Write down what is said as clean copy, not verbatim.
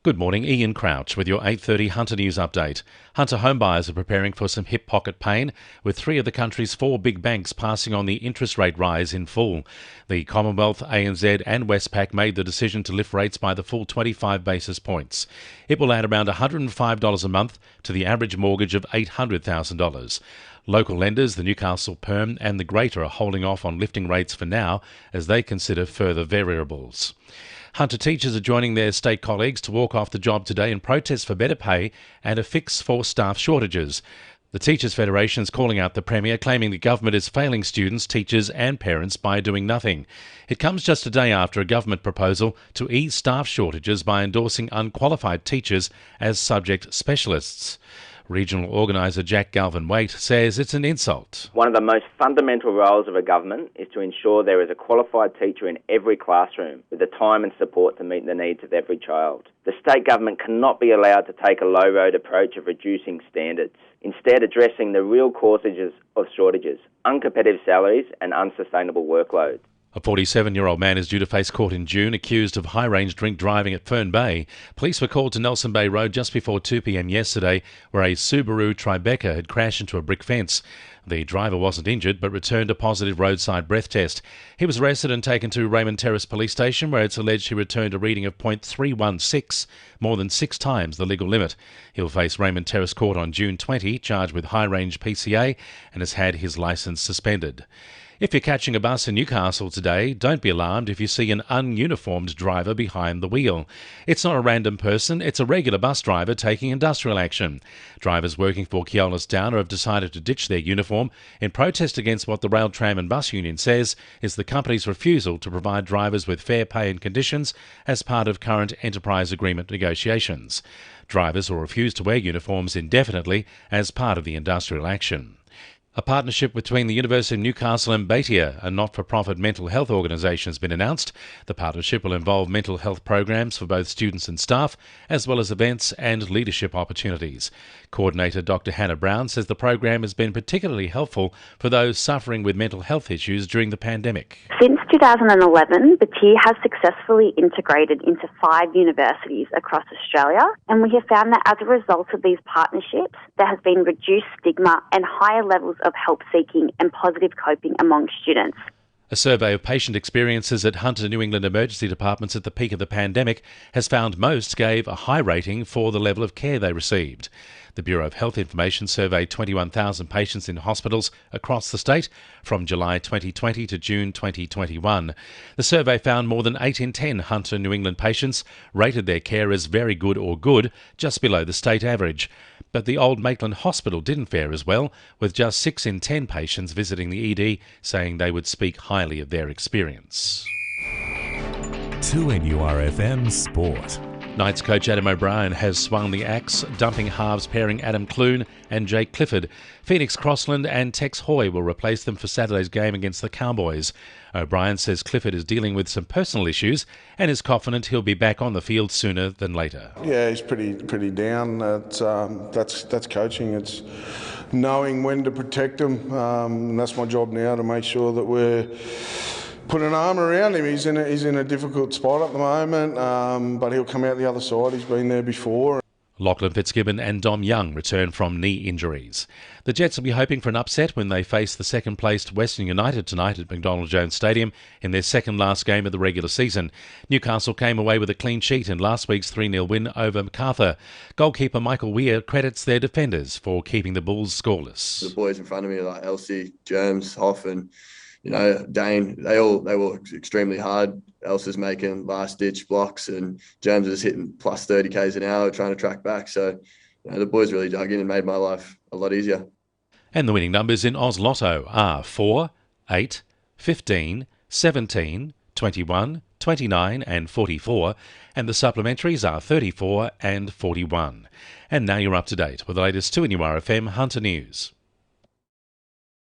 Good morning, Ian Crouch with your 8:30 Hunter News update. Hunter homebuyers are preparing for some hip pocket pain, with three of the country's four big banks passing on the interest rate rise in full. The Commonwealth, ANZ and Westpac made the decision to lift rates by the full 25 basis points. It will add around $105 a month to the average mortgage of $800,000. Local lenders, the Newcastle Perm and the Greater, are holding off on lifting rates for now as they consider further variables. Hunter teachers are joining their state colleagues to walk off the job today in protest for better pay and a fix for staff shortages. The Teachers Federation is calling out the Premier, claiming the government is failing students, teachers and parents by doing nothing. It comes just a day after a government proposal to ease staff shortages by endorsing unqualified teachers as subject specialists. Regional organiser Jack Galvin-Waite says it's an insult. One of the most fundamental roles of a government is to ensure there is a qualified teacher in every classroom with the time and support to meet the needs of every child. The state government cannot be allowed to take a low-road approach of reducing standards, instead addressing the real causes of shortages, uncompetitive salaries and unsustainable workloads. A 47-year-old man is due to face court in June, accused of high-range drink driving at Fern Bay. Police were called to Nelson Bay Road just before 2 p.m. yesterday, where a Subaru Tribeca had crashed into a brick fence. The driver wasn't injured, but returned a positive roadside breath test. He was arrested and taken to Raymond Terrace Police Station, where it's alleged he returned a reading of .316, more than 6 times the legal limit. He'll face Raymond Terrace Court on June 20, charged with high-range PCA, and has had his licence suspended. If you're catching a bus in Newcastle today, don't be alarmed if you see an ununiformed driver behind the wheel. It's not a random person, it's a regular bus driver taking industrial action. Drivers working for Keolis Downer have decided to ditch their uniform in protest against what the Rail, Tram and Bus Union says is the company's refusal to provide drivers with fair pay and conditions as part of current enterprise agreement negotiations. Drivers will refuse to wear uniforms indefinitely as part of the industrial action. A partnership between the University of Newcastle and Batia, a not-for-profit mental health organisation, has been announced. The partnership will involve mental health programs for both students and staff, as well as events and leadership opportunities. Coordinator Dr. Hannah Brown says the program has been particularly helpful for those suffering with mental health issues during the pandemic. Since 2011, Batia has successfully integrated into 5 universities across Australia, and we have found that as a result of these partnerships, there has been reduced stigma and higher levels of help-seeking and positive coping among students. A survey of patient experiences at Hunter New England emergency departments at the peak of the pandemic has found most gave a high rating for the level of care they received. The Bureau of Health Information surveyed 21,000 patients in hospitals across the state from July 2020 to June 2021. The survey found more than 8 in 10 Hunter New England patients rated their care as very good or good, just below the state average. But the Old Maitland Hospital didn't fare as well, with just 6 in 10 patients visiting the ED saying they would speak highly of their experience. 2NURFM Sport. Knights coach Adam O'Brien has swung the axe, dumping halves pairing Adam Clune and Jake Clifford. Phoenix Crossland and Tex Hoy will replace them for Saturday's game against the Cowboys. O'Brien says Clifford is dealing with some personal issues and is confident he'll be back on the field sooner than later. Yeah, he's pretty down. That's coaching. It's knowing when to protect him. And that's my job now, to make sure that we're put an arm around him. He's in a difficult spot at the moment, but he'll come out the other side. He's been there before. Lachlan Fitzgibbon and Dom Young return from knee injuries. The Jets will be hoping for an upset when they face the second-placed Western United tonight at McDonald Jones Stadium in their second-last game of the regular season. Newcastle came away with a clean sheet in last week's 3-0 win over Macarthur. Goalkeeper Michael Weir credits their defenders for keeping the Bulls scoreless. The boys in front of me, like Elsie, Germs, Hoff and Dane, they worked extremely hard. Elsa's making last-ditch blocks and James is hitting plus 30 k's an hour trying to track back. So the boys really dug in and made my life a lot easier. And the winning numbers in Oz Lotto are 4, 8, 15, 17, 21, 29 and 44, and the supplementaries are 34 and 41. And now you're up to date with the latest 2NURFM Hunter News.